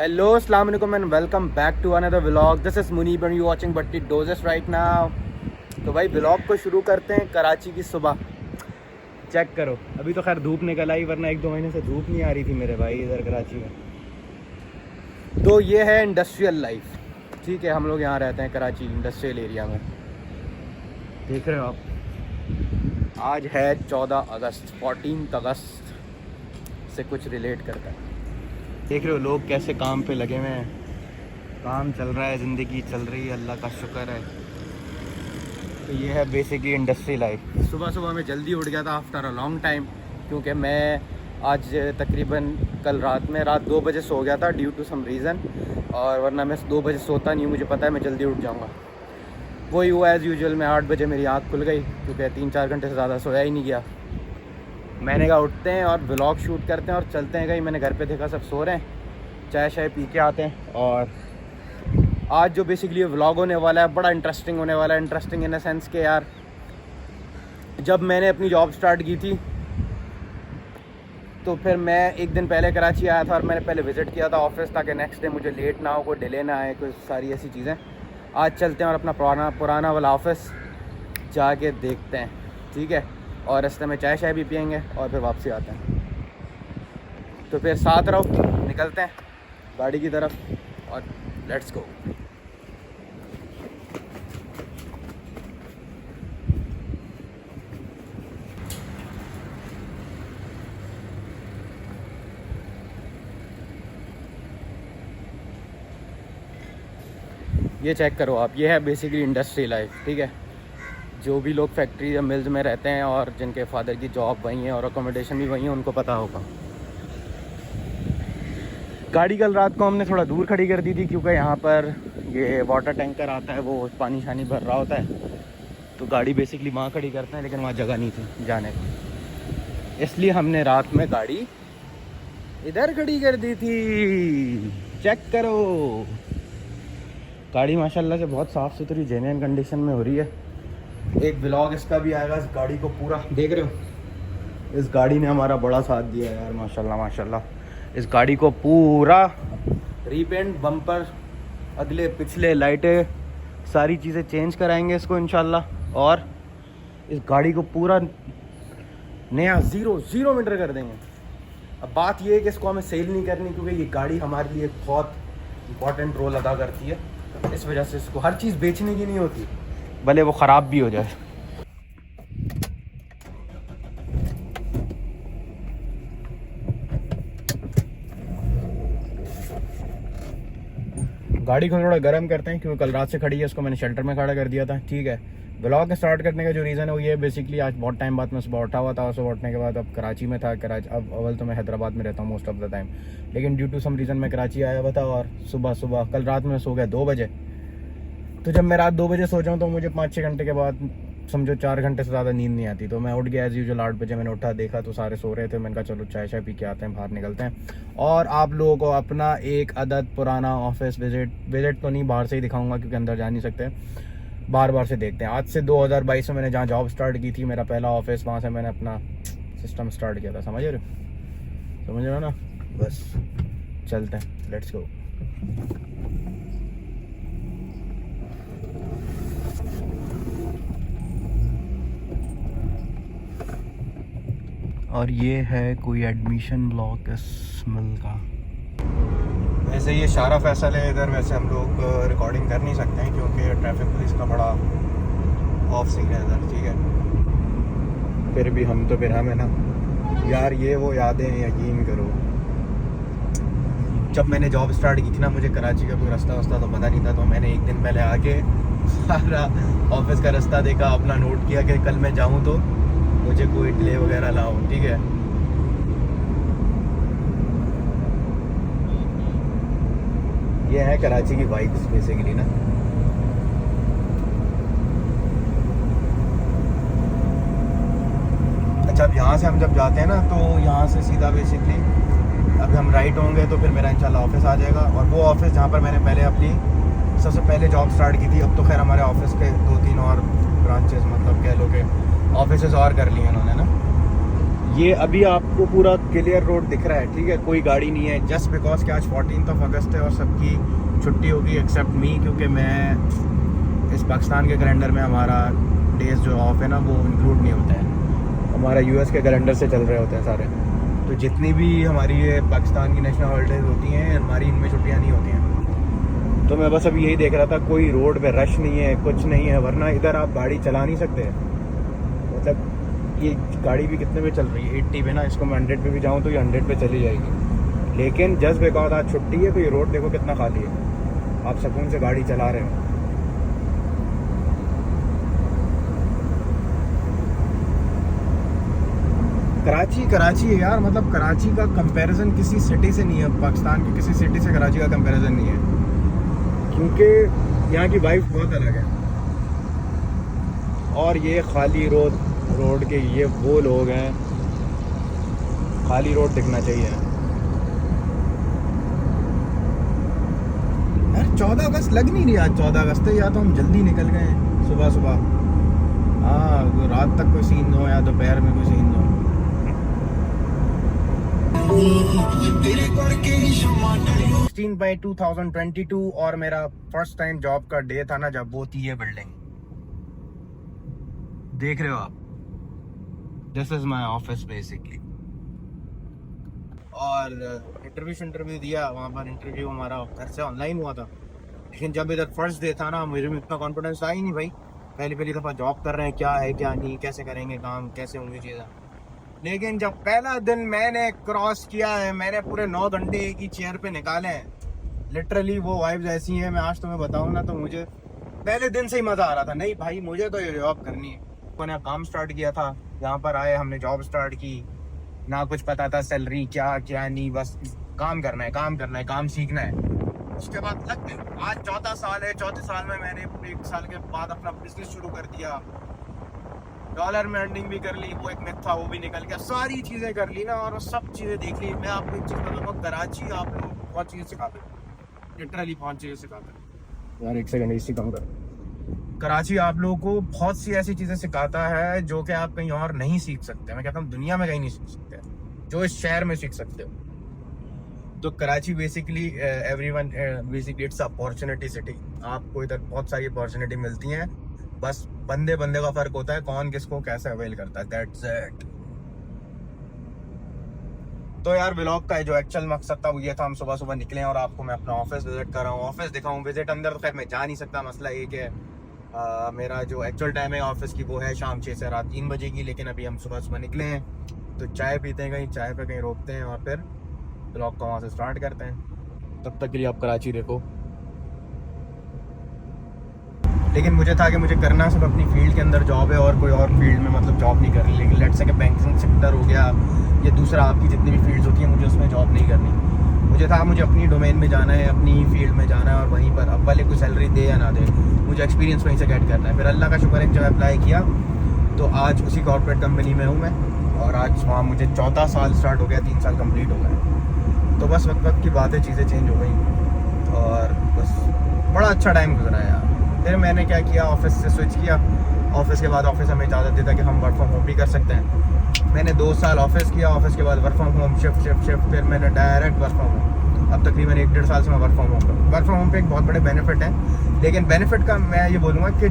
Hello, Assalamu alaikum and welcome back to another vlog. This is Munib and you watching Batti Doses right now. तो भाई vlog को शुरू करते हैं कराची की सुबह। चेक करो, अभी तो खैर धूप निकल आई, वरना 1-2 महीने से धूप नहीं आ रही थी मेरे भाई इधर कराची में। तो ये है इंडस्ट्रियल लाइफ, ठीक है। हम लोग यहाँ रहते हैं कराची इंडस्ट्रियल एरिया में, देख रहे हो आप। आज है 14 अगस्त, 14 अगस्त से कुछ रिलेट करता है। देख रहे हो लोग कैसे काम पे लगे हुए हैं, काम चल रहा है, ज़िंदगी चल रही है, अल्लाह का शुक्र है। तो ये है बेसिकली इंडस्ट्री लाइफ। सुबह सुबह मैं जल्दी उठ गया था आफ्टर अ लॉन्ग टाइम, क्योंकि मैं आज तकरीबन कल रात 2 बजे सो गया था ड्यू टू सम रीज़न, और वरना मैं 2 बजे सोता नहीं हूँ, मुझे पता है मैं जल्दी उठ जाऊँगा। वही हुआ एज़ यूजुअल, मैं 8 बजे मेरी आँख खुल गई, क्योंकि 3-4 घंटे से ज़्यादा सोया ही नहीं गया। मैंने कहा उठते हैं और व्लॉग शूट करते हैं और चलते हैं कहीं। मैंने घर पे देखा सब सो रहे हैं, चाय शाय पी के आते हैं। और आज जो बेसिकली व्लॉग होने वाला है बड़ा इंटरेस्टिंग होने वाला है। इंटरेस्टिंग इन द सेंस के यार, जब मैंने अपनी जॉब स्टार्ट की थी तो फिर मैं एक दिन पहले कराची आया था और मैंने पहले विज़िट किया था ऑफिस, ताकि नेक्स्ट डे मुझे लेट ना हो, कोई डिले ना आए, कोई सारी ऐसी चीज़ें। आज चलते हैं और अपना पुराना वाला ऑफिस जाके देखते हैं, ठीक है। और रास्ते में चाय शाय भी पियेंगे और फिर वापसी आते हैं। तो फिर साथ रहो, निकलते हैं गाड़ी की तरफ और लेट्स गो। ये चेक करो आप, ये है बेसिकली इंडस्ट्री लाइफ, ठीक है। जो भी लोग फैक्ट्री या मिल्स में रहते हैं और जिनके फादर की जॉब वहीं है और अकोमोडेशन भी वहीं है, उनको पता होगा। गाड़ी कल रात को हमने थोड़ा दूर खड़ी कर दी थी, क्योंकि यहाँ पर ये वाटर टैंकर आता है, वो पानी शानी भर रहा होता है, तो गाड़ी बेसिकली वहाँ खड़ी करते हैं, लेकिन वहाँ जगह नहीं थी जाने की, इसलिए हमने रात में गाड़ी इधर खड़ी कर दी थी। चेक करो, गाड़ी माशाल्लाह से बहुत साफ़ सुथरी जेन्युइन कंडीशन में हो रही है। एक व्लॉग इसका भी आएगा, इस गाड़ी को पूरा देख रहे हो। इस गाड़ी ने हमारा बड़ा साथ दिया यार, माशाल्लाह माशाल्लाह। इस गाड़ी को पूरा रीपेंट, बम्पर, अगले पिछले लाइटें, सारी चीज़ें चेंज कराएंगे इसको इंशाल्लाह, और इस गाड़ी को पूरा नया ज़ीरो मीटर कर देंगे। अब बात ये है कि इसको हमें सेल नहीं करनी, क्योंकि ये गाड़ी हमारे लिए बहुत इंपॉर्टेंट रोल अदा करती है। इस वजह से इसको हर चीज़ बेचने की नहीं होती, भले वो ख़राब भी हो जाए। गाड़ी को थोड़ा गर्म करते हैं, क्योंकि कल रात से खड़ी है, इसको मैंने शेल्टर में खड़ा कर दिया था, ठीक है। व्लॉग स्टार्ट करने का जो रीज़न है वो ये बेसिकली, आज बहुत टाइम बाद मैं सुबह उठा हुआ था, सुबह उठने के बाद अब कराची में था। अब अव्वल तो मैं हैदराबाद में रहता हूँ मोस्ट ऑफ द टाइम, लेकिन ड्यू टू सम रीज़न मैं कराची आया हुआ था। और सुबह कल रात में सो गया 2 बजे। तो जब मैं रात 2 बजे सो जाऊँ तो मुझे 5-6 घंटे के बाद समझो 4 घंटे से ज़्यादा नींद नहीं आती। तो मैं उठ गया एज़ यूजुअल 8 बजे। मैंने उठा, देखा तो सारे सो रहे थे। मैंने कहा चलो चाय शाय पी के आते हैं, बाहर निकलते हैं और आप लोगों को अपना एक अदद पुराना ऑफिस विजिट तो नहीं, बाहर से ही दिखाऊंगा, क्योंकि अंदर जा नहीं सकते, बार से देखते हैं। आज से 2022 में मैंने जहाँ जॉब स्टार्ट की थी, मेरा पहला ऑफिस, वहाँ से मैंने अपना सिस्टम स्टार्ट किया था। समझ रहे हो ना? बस चलते हैं, लेट्स गो। और ये है कोई एडमिशन ब्लॉक इस मिल का। वैसे ये शारा फैसल है इधर, वैसे हम लोग रिकॉर्डिंग कर नहीं सकते हैं, क्योंकि ट्रैफिक पुलिस का बड़ा ऑफ सीन है इधर, ठीक है। फिर भी हम है ना यार, ये वो यादें हैं, यकीन करो। जब मैंने जॉब स्टार्ट की थी ना, मुझे कराची का कोई रास्ता तो पता नहीं था, तो मैंने एक दिन पहले आके सारा ऑफिस का रास्ता देखा, अपना नोट किया कि कल मैं जाऊँ तो मुझे कोई डिले वगैरह ना हो, ठीक है। ये है कराची की वाइब्स बेसिकली ना। अच्छा, अब यहाँ से हम जब जाते हैं ना, तो यहाँ से सीधा बेसिकली अभी हम राइट होंगे तो फिर मेरा इंशाल्लाह ऑफिस आ जाएगा। और वो ऑफिस जहाँ पर मैंने पहले अपनी सबसे पहले जॉब स्टार्ट की थी, अब तो खैर हमारे ऑफिस के 2-3 और ब्रांचेस, मतलब कह लो कि ऑफिस और कर लिए इन्होंने ना। ये अभी आपको पूरा क्लियर रोड दिख रहा है, ठीक है, कोई गाड़ी नहीं है, जस्ट बिकॉज कि आज 14 अगस्त है और सबकी छुट्टी होगी एक्सेप्ट मी, क्योंकि मैं इस पाकिस्तान के कैलेंडर में हमारा डेज जो ऑफ है ना वो इंक्लूड नहीं होता है, हमारा यूएस के कैलेंडर से चल रहे होते हैं सारे। तो जितनी भी हमारी ये पाकिस्तान की नेशनल हॉलीडेज होती हैं हमारी इनमें छुट्टियाँ नहीं होती हैं। तो मैं बस अभी यही देख रहा था, कोई रोड पे रश नहीं है, कुछ नहीं है, वरना इधर आप गाड़ी चला नहीं सकते। मतलब ये गाड़ी भी कितने पे चल रही है, 80 पे ना, इसको मैं 100 पे भी जाऊँ तो ये 100 पे चली जाएगी। लेकिन जस्ट बिकॉज आज छुट्टी है तो ये रोड देखो कितना खाली है, आप सुकून से गाड़ी चला रहे हो। कराची है यार, मतलब कराची का कंपैरिजन किसी सिटी से नहीं है, पाकिस्तान की किसी सिटी से कराची का कंपैरिजन नहीं है, क्योंकि यहाँ की वाइफ बहुत अलग है। और ये खाली रोड के ये वो लोग हैं, खाली रोड दिखना चाहिए यार। 14 अगस्त लग नहीं रही आज 14 अगस्त है, या तो हम जल्दी निकल गए सुबह सुबह, हाँ तो रात तक कोई सीन हो या दोपहर में कोई सीन हो। 16/2022 और मेरा फर्स्ट टाइम जॉब का डे था ना, जब वो थी ये बिल्डिंग देख रहे हो आप, this is my office basically. और इंटरव्यू दिया वहाँ पर, इंटरव्यू हमारा घर से ऑनलाइन हुआ था, लेकिन जब इधर फर्स्ट डे था ना मुझे में इतना कॉन्फिडेंस आई नहीं भाई, पहली दफ़ा जॉब कर रहे हैं, क्या है क्या नहीं, कैसे करेंगे काम, कैसे होंगी चीज़ें। लेकिन जब पहला दिन मैंने क्रॉस किया है, मैंने पूरे 9 घंटे एक ही चेयर पे निकाले हैं, लिटरली वो वाइब्स ऐसी हैं, मैं आज तुम्हें बताऊँ ना तो मुझे पहले दिन से ही मज़ा आ रहा था, नहीं भाई मुझे तो ये जॉब करनी है। मैंने काम स्टार्ट किया था, यहाँ पर आए हमने जॉब स्टार्ट की, ना कुछ पता था सैलरी क्या क्या नहीं, बस काम करना है, काम सीखना है। उसके बाद लग गए, आज 14 साल है, 14 साल में मैंने 1 साल के बाद अपना बिजनेस शुरू कर दिया, डॉलर में अर्निंग भी कर ली, वो एक मिथ था वो भी निकल गया, सारी चीज़ें कर ली ना और सब चीज़ें देख ली। मैं आपको एक चीज़ बताऊँगा, कराची आप लोग बहुत चीज़ें सिखाते हैं, लिटरली बहुत चीज़ें सिखाते हैं यार। 1 सेकंड इसी कम कर। कराची आप लोगों को बहुत सी ऐसी चीज़ें सिखाता है जो कि आप कहीं और नहीं सीख सकते। मैं कहता हूँ दुनिया में कहीं नहीं सीख सकते, जो इस शहर में सीख सकते हो। तो Karachi basically everyone basically it's opportunity city, आपको इधर बहुत सारी अपॉर्चुनिटी मिलती हैं, बस बंदे का फर्क होता है कौन किसको कैसे अवेल करता है, दैट्स इट। तो यार व्लॉग का जो एक्चुअल मकसद था वो ये था, हम सुबह निकले और आपको मैं अपना ऑफिस विजिट कर रहा हूँ, ऑफिस दिखाऊँ। विजिट अंदर तो खैर मैं जा नहीं सकता, मसला एक है मेरा जो एक्चुअल टाइम है ऑफिस की वो है शाम 6 से रात 3 बजे की, लेकिन अभी हम सुबह निकले हैं तो चाय पीते हैं, कहीं चाय पे कहीं रोकते हैं और फिर व्लॉग को वहाँ से स्टार्ट करते हैं। तब तक के लिए आप कराची देखो। लेकिन मुझे था कि मुझे करना सिर्फ अपनी फील्ड के अंदर जॉब है और कोई और फील्ड में मतलब जॉब नहीं करनी। लेकिन लेट्स से कि बैंकिंग सेक्टर हो गया, ये दूसरा आपकी जितनी भी फील्ड्स होती हैं, मुझे उसमें जॉब नहीं करनी। मुझे था मुझे अपनी डोमेन में जाना है, अपनी फील्ड में जाना है और वहीं पर अब भले कोई सैलरी दे या ना दे, मुझे एक्सपीरियंस वहीं से गेट करना है। फिर अल्लाह का शुक्र है, जब अप्लाई किया तो आज उसी कॉर्पोरेट कंपनी में हूँ मैं, और आज वहाँ मुझे 14 साल स्टार्ट हो गया, 3 साल कंप्लीट हो गए। तो बस वक्त की बात है, चीज़ें चेंज हो गई और बस बड़ा अच्छा टाइम गुजरा है यार। फिर मैंने क्या किया, ऑफिस से स्विच किया। ऑफिस के बाद ऑफिस हमें इजाज़त देता कि हम वर्क फ्रॉम होम भी कर सकते हैं। मैंने 2 साल ऑफिस किया, ऑफिस के बाद वर्क फ्रॉम होम, शिफ्ट, फिर मैंने डायरेक्ट वर्क फ्रॉम होम। अब तकरीबन 1-1.5 साल से मैं वर्क फ्रॉम होम पर। वर्क फ्रॉम होम पे एक बहुत बड़े बेनिफिट है, लेकिन बेनिफिट का मैं ये बोलूँगा कि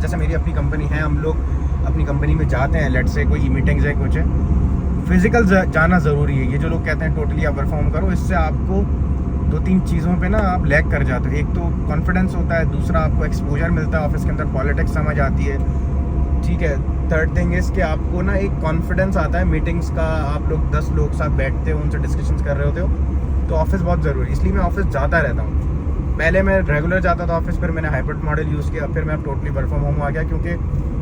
जैसे मेरी अपनी कंपनी है, हम लोग अपनी कंपनी में जाते हैं, लेट से कोई मीटिंग्स है कुछ है, फिजिकल जाना ज़रूरी है। ये जो लोग कहते हैं टोटली आप वर्क फ्रॉम होम करो, इससे आपको 2-3 चीज़ों पे ना आप लैग कर जाते हो। एक तो कॉन्फिडेंस होता है, दूसरा आपको एक्सपोजर मिलता है, ऑफिस के अंदर पॉलिटिक्स समझ आती है, ठीक है। थर्ड थिंग इज़ कि आपको ना एक कॉन्फिडेंस आता है मीटिंग्स का, आप लोग 10 लोग साथ बैठते हो, उनसे डिस्कशंस कर रहे होते हो, तो ऑफिस बहुत ज़रूरी है। इसलिए मैं ऑफिस जाता रहता हूँ। पहले मैं रेगुलर जाता था ऑफिस, फिर मैंने हाइब्रिड मॉडल यूज़ किया, फिर मैं टोटली वर्क फ्रॉम होम आ गया, क्योंकि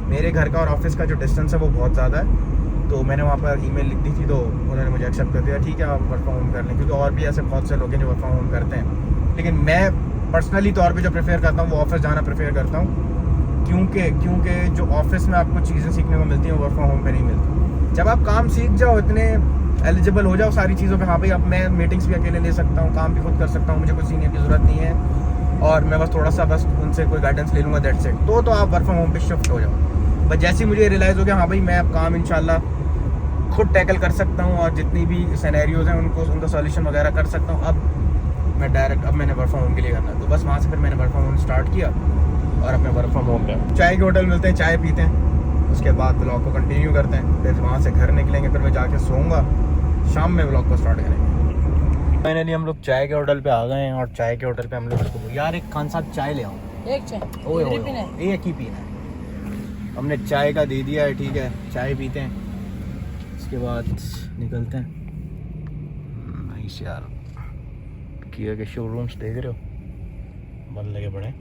मेरे घर का और ऑफिस का जो डिस्टेंस है वो बहुत ज़्यादा है। तो मैंने वहाँ पर ईमेल लिख दी थी, तो उन्होंने मुझे एक्सेप्ट कर दिया, ठीक है आप वर्क फ्रॉम होम कर लें, क्योंकि और भी ऐसे बहुत से लोग हैं जो वर्क फ्रॉम होम करते हैं। लेकिन मैं पर्सनली तौर पे जो प्रेफर करता हूँ वो ऑफिस जाना प्रेफर करता हूँ, क्योंकि जो ऑफिस में आपको चीज़ें सीखने को मिलती हैं वो वर्क फ्रॉम होम पे नहीं मिलती। जब आप काम सीख जाओ, इतने एलिजिबल हो जाओ सारी चीज़ों पे, हाँ भाई अब मैं मीटिंग्स भी अकेले ले सकता हूँ, काम भी खुद कर सकता हूँ, मुझे कोई सीनियर की ज़रूरत नहीं है, और मैं बस थोड़ा सा बस उनसे कोई गाइडेंस ले लूँगा, दैट्स इट। तो आप वर्क फ्रॉम होम पे शिफ्ट हो जाओ। बट जैसे ही मुझे रियलाइज़ हो गया हाँ भाई मैं अब काम इंशाल्लाह खुद टैकल कर सकता हूँ और जितनी भी सिनेरियोज हैं उनका सॉल्यूशन वगैरह कर सकता हूँ। अब मैंने वर्क फ्रॉम होम के लिए करना, तो बस वहाँ से फिर मैंने वर्क फ्रॉम होम स्टार्ट किया और अपने वर्क फ्रॉम होम पे चाय के होटल मिलते हैं, चाय पीते हैं, उसके बाद ब्लॉग को कंटिन्यू करते हैं। फिर वहाँ से घर निकलेंगे, फिर मैं जाके सोऊंगा, शाम में ब्लॉग को स्टार्ट करेंगे। फाइनली हम लोग चाय के होटल पे आ गए हैं और चाय के होटल पे हम लोग यार एक खान साहब चाय ले आऊँ, एक चाय एक ही पीना है। हमने चाय का दे दिया है, ठीक है, चाय पीते हैं, उसके बाद निकलते हैं। नाइस यार, किया के शोरूम्स देख रहे हो, बन लगे बड़े।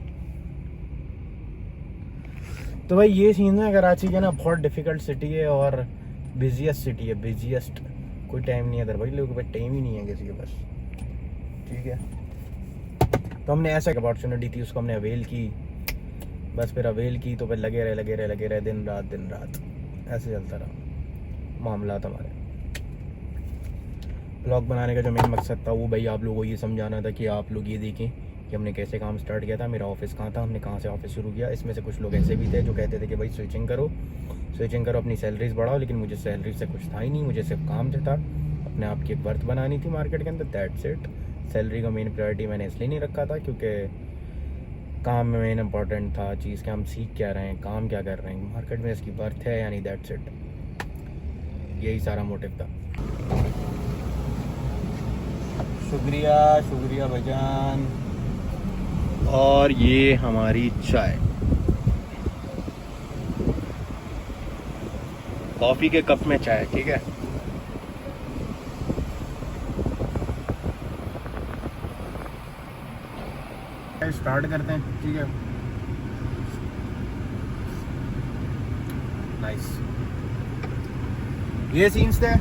तो भाई ये सीन है कराची का ना, बहुत डिफिकल्ट सिटी है और बिजिएस्ट सिटी है, बिजिएस्ट। कोई टाइम नहीं है इधर भाई, लोगों के पास टाइम ही नहीं है किसी के पास, ठीक है। तो हमने ऐसा अपॉर्चुनिटी थी, उसको हमने अवेल की, बस फिर अवेल की तो फिर लगे रहे दिन रात ऐसे चलता रहा मामला हमारे। ब्लॉग बनाने का जो मेन मकसद था वो भाई आप लोगों को ये समझाना था कि आप लोग ये देखें कि हमने कैसे काम स्टार्ट किया था, मेरा ऑफिस कहाँ था, हमने कहाँ से ऑफिस शुरू किया। इसमें से कुछ लोग ऐसे भी थे जो कहते थे कि भाई स्विचिंग करो अपनी सैलरीज बढ़ाओ, लेकिन मुझे सैलरी से कुछ था ही नहीं, मुझे सिर्फ काम था, अपने आप की एक वर्थ बनानी थी मार्केट के अंदर, दैट्स इट। सैलरी का मेन प्रायोरिटी मैंने इसलिए नहीं रखा था क्योंकि काम में मेन इंपॉर्टेंट था चीज़ कि हम सीख क्या रहे हैं, काम क्या कर रहे हैं, मार्केट में इसकी वर्थ है यानी, दैट्स इट। यही सारा मोटिव था। शुक्रिया भाईजान। और ये हमारी चाय, कॉफ़ी के कप में चाय, ठीक है। स्टार्ट करते हैं, ठीक है। नाइस, ये सीन्स थे,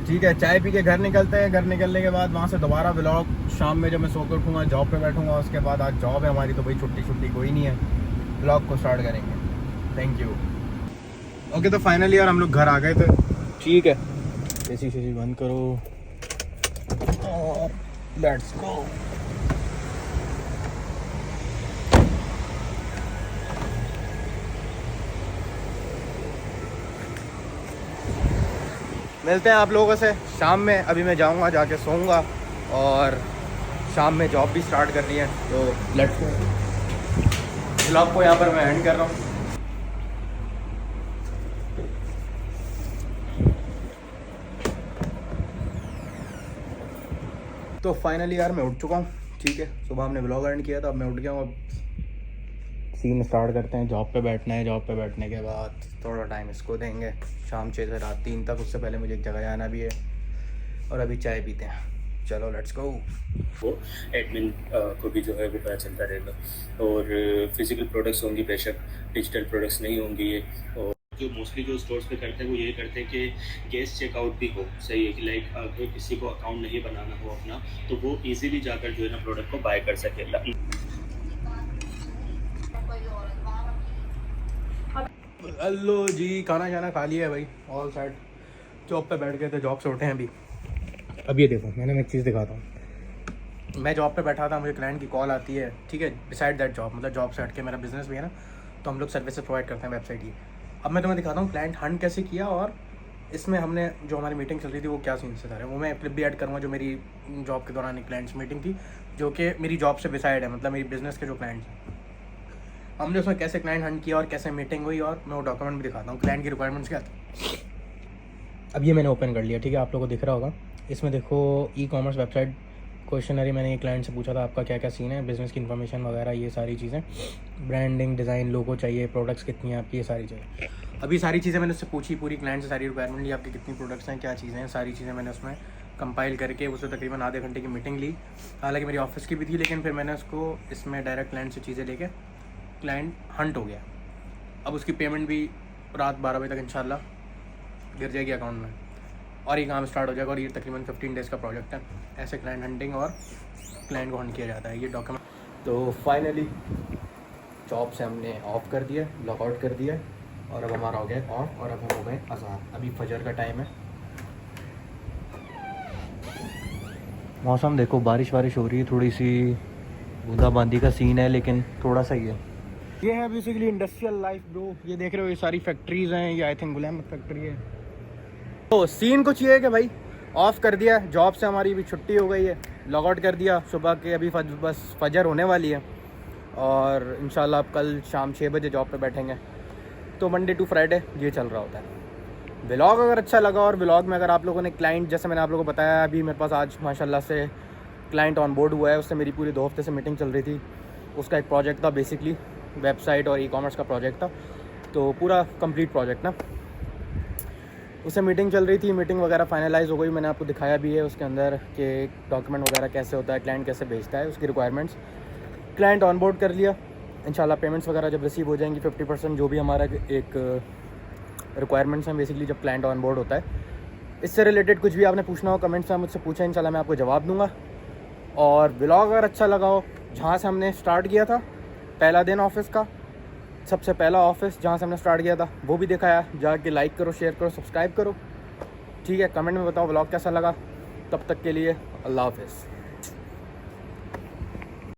ठीक है। चाय पी के घर निकलते हैं, घर निकलने के बाद वहाँ से दोबारा व्लॉग शाम में जब मैं सोकर उठूँगा, जॉब पे बैठूँगा, उसके बाद आज जॉब है हमारी, तो भाई छुट्टी कोई नहीं है, व्लॉग को स्टार्ट करेंगे। Thank you. ओके, तो फाइनली यार हम लोग घर आ गए थे, ठीक है। एसी बंद करो और लेट्स गो। मिलते हैं आप लोगों से शाम में। अभी मैं जाऊंगा, जाके सोऊंगा और शाम में जॉब भी स्टार्ट करनी है, तो लेट्स गो। व्लॉग को यहाँ पर मैं एंड कर रहा हूँ। तो फाइनली यार मैं उठ चुका हूँ, ठीक है। सुबह हमने व्लॉग एंड किया था, अब मैं उठ गया हूँ। अब सीन स्टार्ट करते हैं, जॉब पे बैठना है। जॉब पे बैठने के बाद थोड़ा टाइम इसको देंगे, शाम 6 से रात 3 तक। उससे पहले मुझे एक जगह जाना भी है और अभी चाय पीते हैं। चलो लेट्स गो। वो एडमिन को भी जो है वो पता चलता रहेगा। और फिजिकल प्रोडक्ट्स होंगी बेशक, डिजिटल प्रोडक्ट्स नहीं होंगी ये। और जो मोस्टली जो स्टोर्स पे करते हैं वो ये करते हैं कि गेस्ट चेकआउट भी हो, सही है कि लाइक अगर किसी को अकाउंट नहीं बनाना हो अपना, तो वो इजीली जाकर जो है ना प्रोडक्ट को बाय कर सके। हेलो जी, खाना खा लिया है भाई, ऑल सेट। जॉब पे बैठ गए थे, जॉब से उठे हैं अभी। अब ये देखो, मैंने एक चीज़ दिखाता हूँ। मैं जॉब पे बैठा था, मुझे क्लाइंट की कॉल आती है, ठीक है। बिसाइड दैट जॉब, मतलब जॉब से हट के मेरा बिजनेस भी है ना, तो हम लोग सर्विसेज प्रोवाइड करते हैं वेबसाइट की। अब मैं तुम्हें दिखाता हूँ क्लाइंट हंट कैसे किया और इसमें हमने जो हमारी मीटिंग चल रही थी वो क्या सीन से था, वो मैं क्लिप भी ऐड करूँगा। जो मेरी जॉब के दौरान एक क्लाइंट्स मीटिंग थी जो कि मेरी जॉब से बिसाइड है, मतलब मेरी बिजनेस के जो क्लाइंट्स हैं, हमने उसमें कैसे क्लाइंट हंट किया और कैसे मीटिंग हुई, और मैं वो डॉक्यूमेंट भी दिखाता हूँ क्लाइंट की रिक्वायरमेंट्स क्या था। अब ये मैंने ओपन कर लिया, ठीक है, आप लोगों को दिख रहा होगा। इसमें देखो ई कॉमर्स वेबसाइट क्वेश्चनरी, मैंने ये क्लाइंट से पूछा था आपका क्या क्या सीन है, बिज़नेस की इन्फॉर्मेशन वगैरह, ये सारी चीज़ें, ब्रांडिंग, डिज़ाइन, लोगो चाहिए, प्रोडक्ट्स कितनी हैं आपकी, ये सारी चीज़ें। अभी सारी चीज़ें मैंने उससे पूछी, पूरी क्लाइंट से सारी रिक्वायरमेंट ली, आपकी कितनी प्रोडक्ट्स हैं, क्या चीज़ें हैं, सारी चीज़ें मैंने उसमें कंपाइल करके उससे तकरीबन आधे घंटे की मीटिंग ली। हालांकि मेरी ऑफिस की भी थी, लेकिन फिर मैंने उसको इसमें डायरेक्ट क्लाइंट से चीज़ें लेके क्लाइंट हंट हो गया। अब उसकी पेमेंट भी रात 12 बजे तक इंशाल्लाह गिर जाएगी अकाउंट में और ये काम स्टार्ट हो जाएगा। और ये तकरीबन 15 डेज़ का प्रोजेक्ट है। ऐसे क्लाइंट हंटिंग और क्लाइंट को हंट किया जाता है, ये डॉक्यूमेंट। तो फाइनली जॉब से हमने ऑफ कर दिया, लॉकआउट कर दिया, और अब हमारा हो गया ऑफ, और अब हम हो गए आज़ाद। अभी फजर का टाइम है। मौसम देखो, बारिश हो रही है, थोड़ी सी बूंदाबांदी का सीन है, लेकिन थोड़ा सा ही है। ये है बेसिकली इंडस्ट्रियल लाइफ ब्रो। ये देख रहे हो, ये सारी फैक्ट्रीज़ हैं। ये आई थिंक गुलाम फैक्ट्री है, तो सीन कुछ ये है कि भाई ऑफ कर दिया, जॉब से हमारी भी छुट्टी हो गई है, लॉग आउट कर दिया सुबह के, अभी बस फजर होने वाली है और इंशाल्लाह अब कल शाम 6 बजे जॉब पे बैठेंगे। तो मंडे टू फ्राइडे ये चल रहा होता है। व्लॉग अगर अच्छा लगा और व्लॉग में अगर आप लोगों ने क्लाइंट, जैसे मैंने आप लोगों को बताया, अभी मेरे पास आज माशाल्लाह से क्लाइंट ऑन बोर्ड हुआ है, उससे मेरी पूरी 2 हफ्ते से मीटिंग चल रही थी। उसका एक प्रोजेक्ट था, बेसिकली वेबसाइट और ई-कॉमर्स का प्रोजेक्ट था, तो पूरा कंप्लीट प्रोजेक्ट ना, उससे मीटिंग चल रही थी। मीटिंग वगैरह फाइनलाइज़ हो गई, मैंने आपको दिखाया भी है उसके अंदर कि डॉक्यूमेंट वगैरह कैसे होता है, क्लाइंट कैसे भेजता है, उसकी रिक्वायरमेंट्स। क्लाइंट ऑन बोर्ड कर लिया, इंशाल्लाह पेमेंट्स वगैरह जब रिसीव हो जाएंगी 50% जो भी हमारा एक रिक्वायरमेंट्स हैं बेसिकली जब क्लाइंट ऑन बोर्ड होता है। इससे रिलेटेड कुछ भी आपने पूछना हो कमेंट्स में मुझसे पूछें, इंशाल्लाह मैं आपको जवाब दूंगा। और व्लॉग अगर अच्छा लगा हो, जहाँ से हमने स्टार्ट किया था पहला दिन ऑफिस का, सबसे पहला ऑफिस जहाँ से हमने स्टार्ट किया था, वो भी दिखाया, जाके लाइक करो, शेयर करो, सब्सक्राइब करो, ठीक है। कमेंट में बताओ व्लॉग कैसा लगा। तब तक के लिए अल्लाह हाफ़िज़।